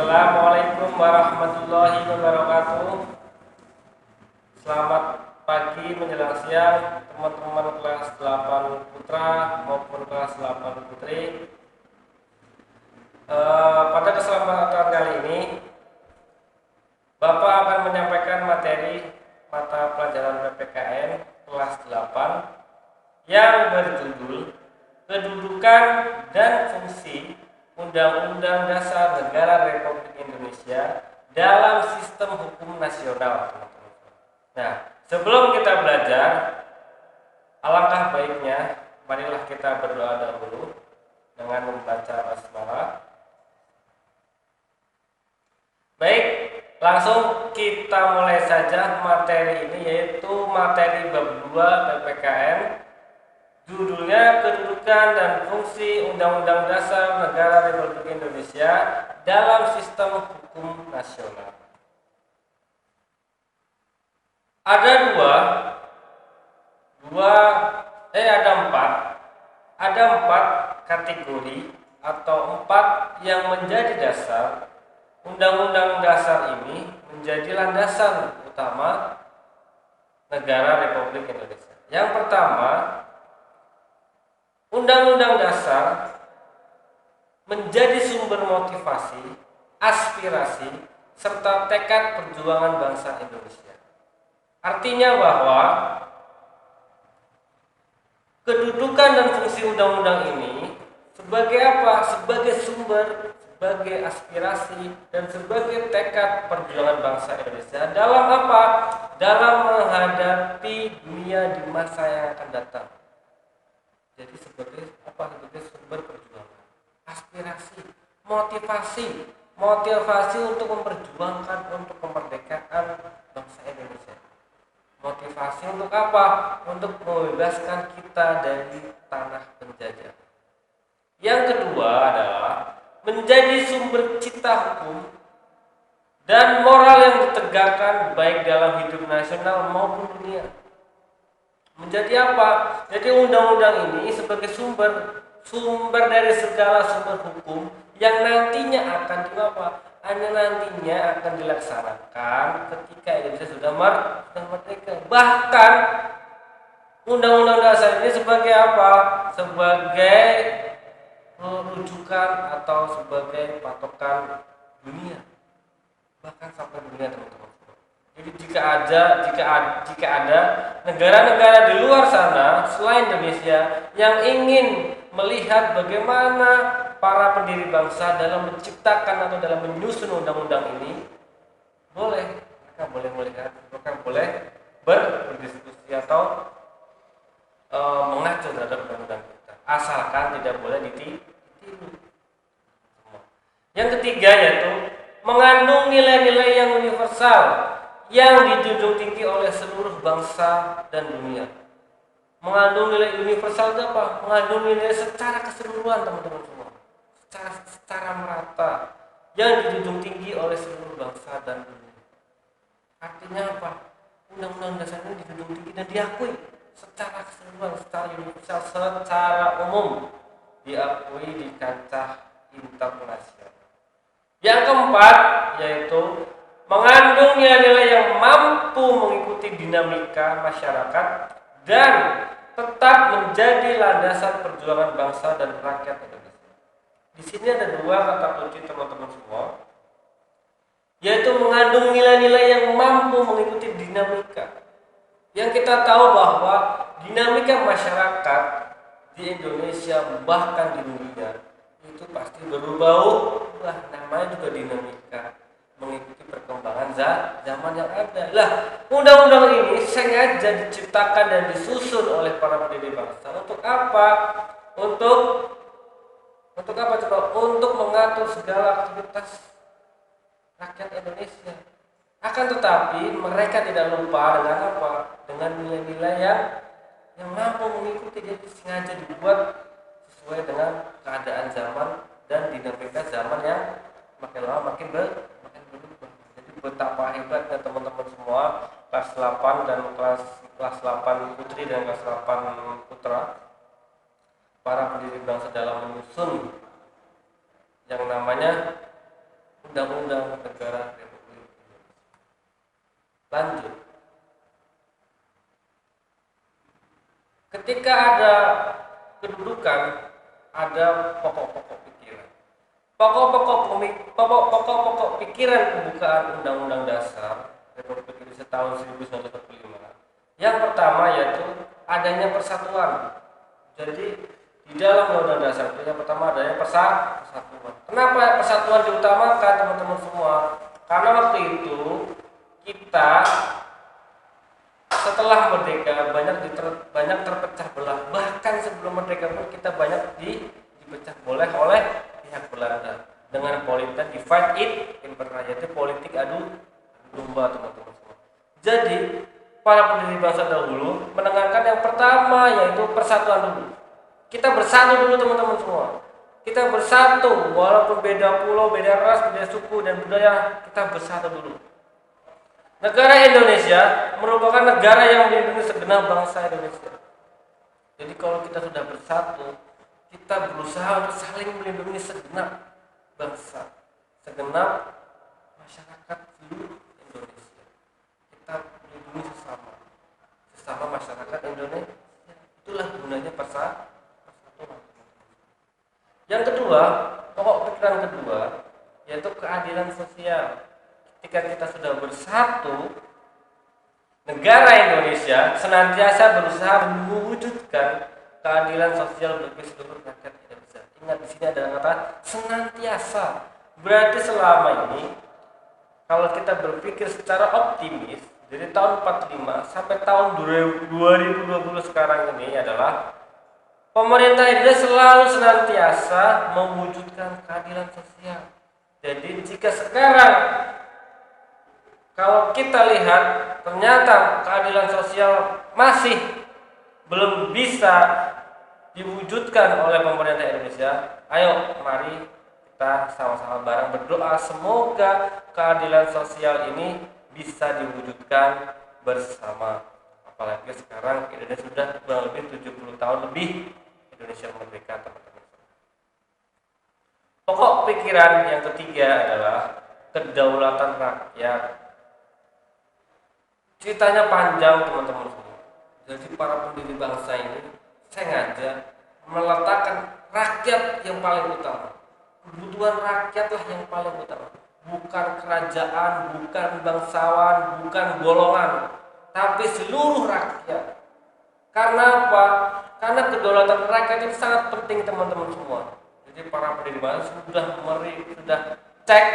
Assalamualaikum warahmatullahi wabarakatuh. Selamat pagi menjelang siang teman-teman kelas 8 Putra maupun kelas 8 Putri. Pada kesempatan kali ini Bapak akan menyampaikan materi mata pelajaran PPKN kelas 8 yang berjudul Kedudukan dan Fungsi Undang-Undang Dasar Negara Republik Indonesia dalam Sistem Hukum Nasional. Nah, sebelum kita belajar, alangkah baiknya marilah kita berdoa dahulu dengan membaca basmalah. Baik, langsung kita mulai saja materi ini, yaitu materi bab 2 PPKN. Judulnya Kedudukan dan Fungsi Undang-Undang Dasar Negara Republik Indonesia dalam Sistem Hukum Nasional. Ada empat kategori atau empat yang menjadi dasar. Undang-undang dasar ini menjadi landasan utama negara Republik Indonesia. Yang pertama, Undang-Undang Dasar menjadi sumber motivasi, aspirasi, serta tekad perjuangan bangsa Indonesia. Artinya bahwa kedudukan dan fungsi undang-undang ini sebagai apa? Sebagai sumber, sebagai aspirasi, dan sebagai tekad perjuangan bangsa Indonesia dalam apa? Dalam menghadapi dunia di masa yang akan datang. Jadi sebagai apa? Sebagai sumber perjuangan, aspirasi, motivasi untuk memperjuangkan untuk kemerdekaan bangsa Indonesia. Motivasi untuk apa? Untuk membebaskan kita dari tanah penjajah. Yang kedua adalah menjadi sumber cita hukum dan moral yang ditegakkan baik dalam hidup nasional maupun dunia. Menjadi apa? Jadi undang-undang ini sebagai sumber dari segala sumber hukum yang nantinya akan dilaksanakan ketika Indonesia sudah merdeka. Bahkan undang-undang dasar ini sebagai apa? Sebagai rujukan atau sebagai patokan dunia. Bahkan sampai dunia, teman-teman. Jadi jika ada negara-negara di luar sana selain Indonesia yang ingin melihat bagaimana para pendiri bangsa dalam menciptakan atau dalam menyusun undang-undang ini, mereka boleh melihat, mereka boleh berdiskusi atau mengacu terhadap undang-undang kita, asalkan tidak boleh ditiru. Yang ketiga yaitu mengandung nilai-nilai yang universal yang dijunjung tinggi oleh seluruh bangsa dan dunia. Mengandung nilai universal itu apa? Mengandung nilai secara keseluruhan, teman-teman semua. Secara merata yang dijunjung tinggi oleh seluruh bangsa dan dunia. Artinya apa? Undang-undang dasar ini dijunjung tinggi dan diakui secara keseluruhan, secara universal, secara umum diakui di kancah internasional. Yang keempat yaitu mengandung nilai-nilai yang mampu mengikuti dinamika masyarakat dan tetap menjadi landasan perjuangan bangsa dan rakyat Indonesia. Di sini ada dua kata kunci, teman-teman semua, yaitu mengandung nilai-nilai yang mampu mengikuti dinamika. Yang kita tahu bahwa dinamika masyarakat di Indonesia bahkan di dunia itu pasti berubah-ubah, namanya juga dinamika, mengikuti perkembangan zaman yang ada. Lah, undang-undang ini sengaja diciptakan dan disusun oleh para pendiri bangsa untuk apa? Untuk apa coba? Untuk mengatur segala aktivitas rakyat Indonesia. Akan tetapi mereka tidak lupa dengan apa? Dengan nilai-nilai yang mampu mengikuti. Jadi sengaja dibuat sesuai dengan keadaan zaman dan dinamika zaman yang makin lama makin berubah. Jadi betapa hebatnya teman-teman semua kelas 8 dan kelas 8 putri dan kelas 8 putra, para pendiri bangsa dalam menyusun yang namanya Undang-Undang Negara Republik Indonesia. Lanjut. Ketika ada kedudukan, ada pokok-pokok pikiran. Pokok-pokok pikiran pembukaan Undang-Undang Dasar Republik Indonesia tahun 1945. Yang pertama yaitu adanya persatuan. Jadi di dalam Undang-Undang Dasar itu yang pertama adanya persatuan. Kenapa persatuan diutamakan teman-teman semua? Karena waktu itu kita setelah merdeka banyak terpecah belah. Bahkan sebelum merdeka pun kita banyak dipecah belah oleh pihak Belanda dengan politik divide it impera, yaitu politik adu domba teman-teman semua. Jadi para pendiri bangsa dahulu menekankan yang pertama yaitu persatuan dulu. Kita bersatu dulu teman-teman semua. Kita bersatu walaupun beda pulau, beda ras, beda suku dan budaya, kita bersatu dulu. Negara Indonesia merupakan negara yang melindungi segenap bangsa Indonesia. Jadi kalau kita sudah bersatu, kita berusaha untuk saling melindungi segenap bangsa, segenap masyarakat seluruh Indonesia. Kita melindungi sesama masyarakat Indonesia. Itulah gunanya persatuan. Yang kedua, pokok pikiran kedua yaitu keadilan sosial. Ketika kita sudah bersatu, negara Indonesia senantiasa berusaha mewujudkan keadilan sosial bagi seluruh rakyat Indonesia. Ingat di sini ada kata senantiasa. Berarti selama ini kalau kita berpikir secara optimis dari tahun 45 sampai tahun 2020 sekarang ini adalah pemerintah Indonesia selalu senantiasa mewujudkan keadilan sosial. Jadi jika sekarang kalau kita lihat ternyata keadilan sosial masih belum bisa diwujudkan oleh pemerintah Indonesia, ayo mari kita sama-sama bareng berdoa semoga keadilan sosial ini bisa diwujudkan bersama. Apalagi sekarang Indonesia sudah kurang lebih 70 tahun lebih Indonesia merdeka, teman-teman. Pokok pikiran yang ketiga adalah kedaulatan rakyat. Ceritanya panjang teman-teman semua. Jadi para pendiri bangsa ini sengaja meletakkan rakyat yang paling utama. Kebutuhan rakyatlah yang paling utama. Bukan kerajaan, bukan bangsawan, bukan golongan, tapi seluruh rakyat. Karena apa? Karena kedaulatan rakyat itu sangat penting teman-teman semua. Jadi para pendiri bangsa sudah cek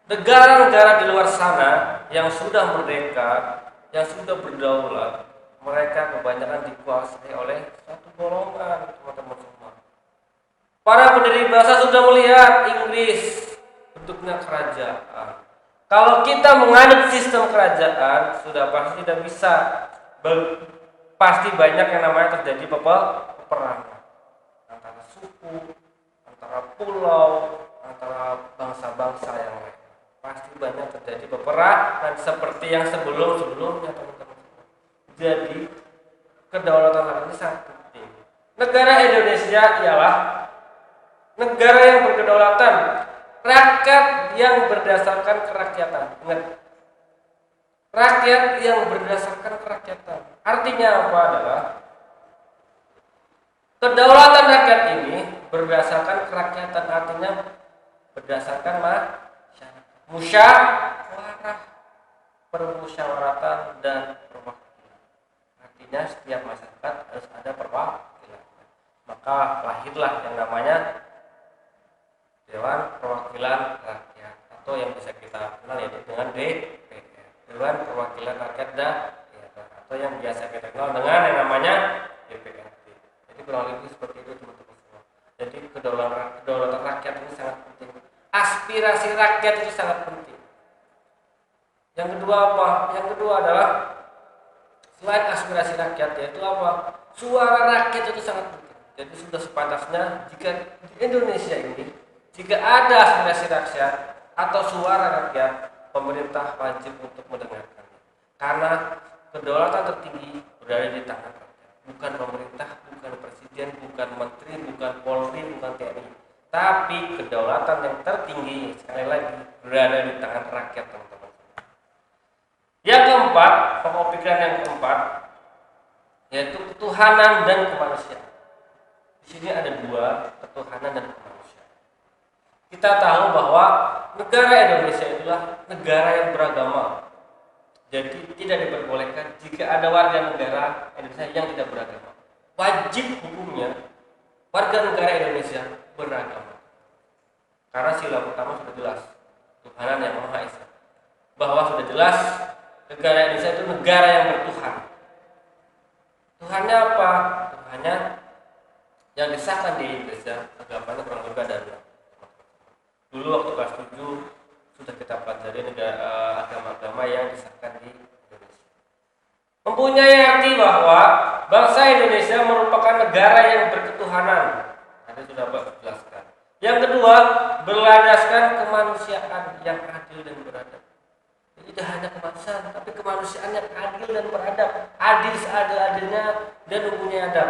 negara-negara di luar sana yang sudah merdeka, yang sudah berdaulat, mereka kebanyakan dikuasai oleh satu golongan, teman-teman semua. Para pendiri bangsa sudah melihat Inggris bentuknya kerajaan. Kalau kita menganut sistem kerajaan, sudah pasti tidak bisa. Pasti banyak yang namanya terjadi peperangan antara suku, antara pulau, antara bangsa-bangsa yang lain. Pasti banyak terjadi peperangan seperti yang sebelum-sebelumnya, teman-teman. Jadi kedaulatan rakyat ini sangat penting. Negara Indonesia ialah negara yang berkedaulatan, rakyat yang berdasarkan kerakyatan. Ingat, rakyat yang berdasarkan kerakyatan. Artinya apa adalah kedaulatan rakyat ini berdasarkan kerakyatan, artinya berdasarkan musyawarah, permusyawaratan dan perwakilan. Artinya setiap masyarakat harus ada perwakilan. Maka lahirlah yang namanya Dewan Perwakilan Rakyat, atau yang bisa kita kenal yaitu dengan DPR, Dewan Perwakilan Rakyat Daerah, atau yang biasa kita kenal dengan yang namanya DPRD. Jadi kurang lebih seperti itu teman-teman semua. Jadi kedaulatan rakyat ini sangat penting. Aspirasi rakyat itu sangat penting. Yang kedua apa? Yang kedua adalah selain aspirasi rakyat, yaitu apa? Suara rakyat itu sangat penting. Jadi sudah sepantasnya jika di Indonesia ini, jika ada aspirasi rakyat atau suara rakyat, pemerintah wajib untuk mendengarkannya. Karena kedaulatan tertinggi berada di tangan rakyat. Bukan pemerintah, bukan presiden, bukan menteri, bukan polri, bukan TNI. Tapi Tapi kedaulatan yang tertinggi sekali lagi berada di tangan rakyat, teman-teman. Yang keempat, pokok pikiran yang keempat yaitu ketuhanan dan kemanusiaan. Di sini ada dua, ketuhanan dan kemanusiaan. Kita tahu bahwa negara Indonesia itulah negara yang beragama. Jadi tidak diperbolehkan jika ada warga negara Indonesia yang tidak beragama. Wajib hukumnya warga negara Indonesia beragama. Karena sila pertama sudah jelas, Tuhanan yang Maha Esa. Bahwa sudah jelas negara Indonesia itu negara yang bertuhan. Tuhannya apa? Tuhannya yang disahkan di Indonesia agamanya kurang lebih ada dua. Dulu waktu kelas 7 sudah kita pelajari negara agama-agama yang disahkan di Indonesia. Mempunyai arti bahwa bangsa Indonesia merupakan negara yang berketuhanan. Tadi sudah Bapak jelaskan. Yang kedua, berlandaskan kemanusiaan yang adil dan beradab. Jadi tidak hanya kemanusiaan, tapi kemanusiaan yang adil dan beradab. Adil seadil-adilnya dan mempunyai adab.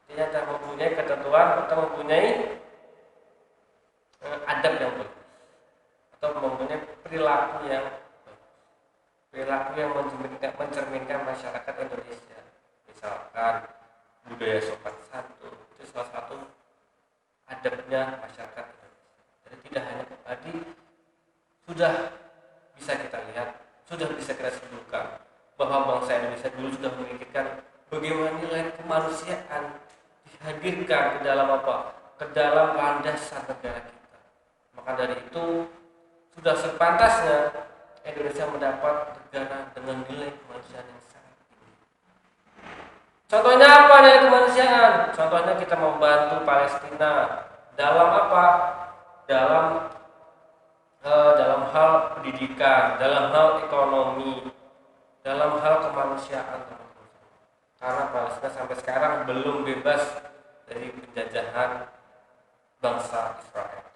Artinya mempunyai ketentuan atau mempunyai adab yang bagus, atau mempunyai perilaku yang mencerminkan masyarakat Indonesia. Misalkan budaya sopan santun itu salah satu adabnya masyarakat Indonesia. Jadi tidak hanya tadi sudah bisa kita lihat, sudah bisa kita simpulkan bahwa bangsa Indonesia dulu sudah memikirkan bagaimana nilai kemanusiaan dihadirkan ke dalam apa? Ke dalam landasan negara kita. Maka dari itu sudah sepantasnya Indonesia mendapat negara dengan nilai kemanusiaan yang sangat tinggi. Contohnya apa nilai kemanusiaan? Contohnya kita membantu Palestina dalam apa? Dalam hal pendidikan, dalam hal ekonomi, dalam hal kemanusiaan, teman-teman. Karena Palestina sampai sekarang belum bebas dari penjajahan bangsa Israel.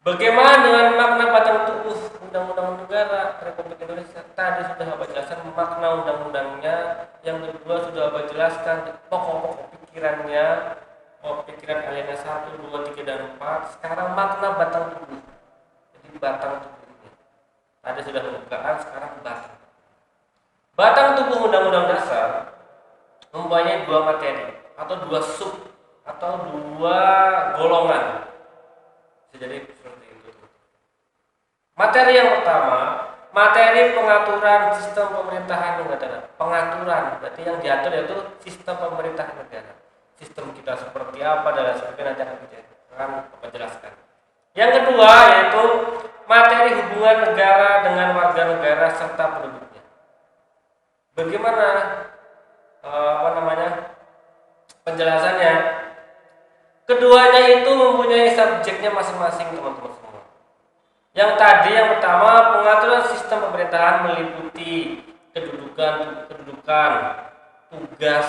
Bagaimana dengan makna batang tubuh Undang-Undang Negara Republik Indonesia? Tadi sudah Bapak jelaskan makna undang-undangnya. Yang kedua sudah Bapak jelaskan pokok-pokok pikirannya, pikiran alineae 1, 2, 3, dan 4. Sekarang makna batang tubuh. Jadi batang tubuh ini. Tadi sudah pembukaan, sekarang batang. Batang tubuh Undang-Undang Dasar mempunyai dua materi atau dua sub atau dua golongan. Jadi seperti itu. Materi yang pertama, materi pengaturan sistem pemerintahan negara. Pengaturan, berarti yang diatur yaitu sistem pemerintahan negara. Sistem kita seperti apa dan sebagainya nanti akan jelaskan. Yang kedua yaitu materi hubungan negara dengan warga negara serta penduduknya. Bagaimana penjelasannya? Keduanya itu mempunyai subjeknya masing-masing, teman-teman semua. Yang tadi yang pertama, pengaturan sistem pemerintahan meliputi kedudukan, tugas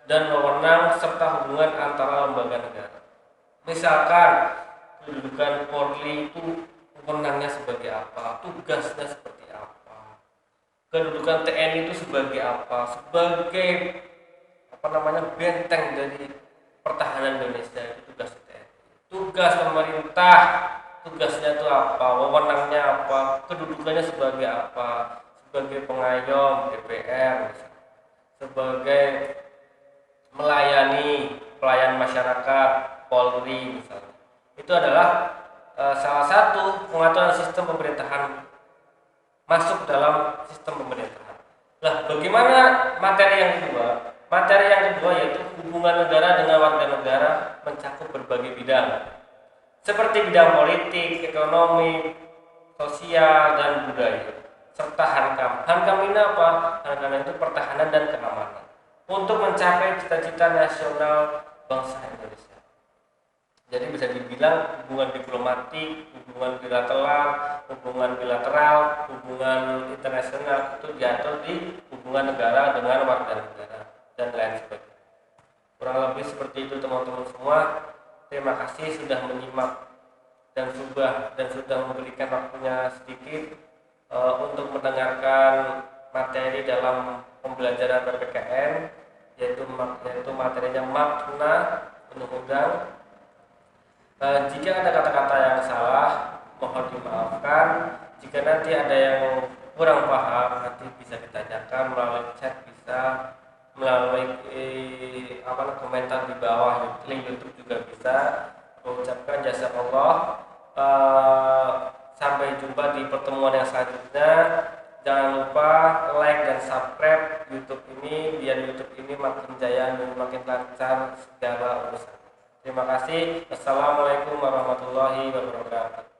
dan wewenang serta hubungan antara lembaga negara. Misalkan kedudukan Polri itu wewenangnya sebagai apa, tugasnya seperti apa. Kedudukan TNI itu sebagai apa? Sebagai benteng dari pertahanan Indonesia, itu tugas TNI. Tugas pemerintah, tugasnya itu apa, wewenangnya apa, kedudukannya sebagai apa, sebagai pengayom DPR, sebagai melayani pelayan masyarakat Polri misalnya. Itu adalah salah satu pengaturan sistem pemerintahan masuk dalam sistem pemerintahan. Nah, bagaimana materi yang kedua? Materi yang kedua yaitu hubungan negara dengan warga negara mencakup berbagai bidang, seperti bidang politik, ekonomi, sosial, dan budaya, serta hankam. Hankam ini apa? Hankam itu pertahanan dan keamanan untuk mencapai cita-cita nasional bangsa Indonesia. Jadi bisa dibilang hubungan diplomatik, hubungan bilateral, hubungan internasional itu diatur di hubungan negara dengan warga negara dan lain sebagainya. Kurang lebih seperti itu, teman-teman semua. Terima kasih sudah menyimak dan sudah memberikan waktunya sedikit untuk mendengarkan materi dalam pembelajaran PPKN yaitu materinya makna undang-undang. Jika ada kata-kata yang salah, mohon dimaafkan. Jika nanti ada yang kurang paham, nanti bisa ditanyakan melalui chat, bisa melalui komentar di bawah link YouTube juga bisa. Mengucapkan jazakallah. Sampai jumpa di pertemuan yang selanjutnya. Jangan lupa like dan subscribe YouTube ini biar YouTube ini makin jaya dan makin lancar segala urusan. Terima kasih. Assalamualaikum warahmatullahi wabarakatuh.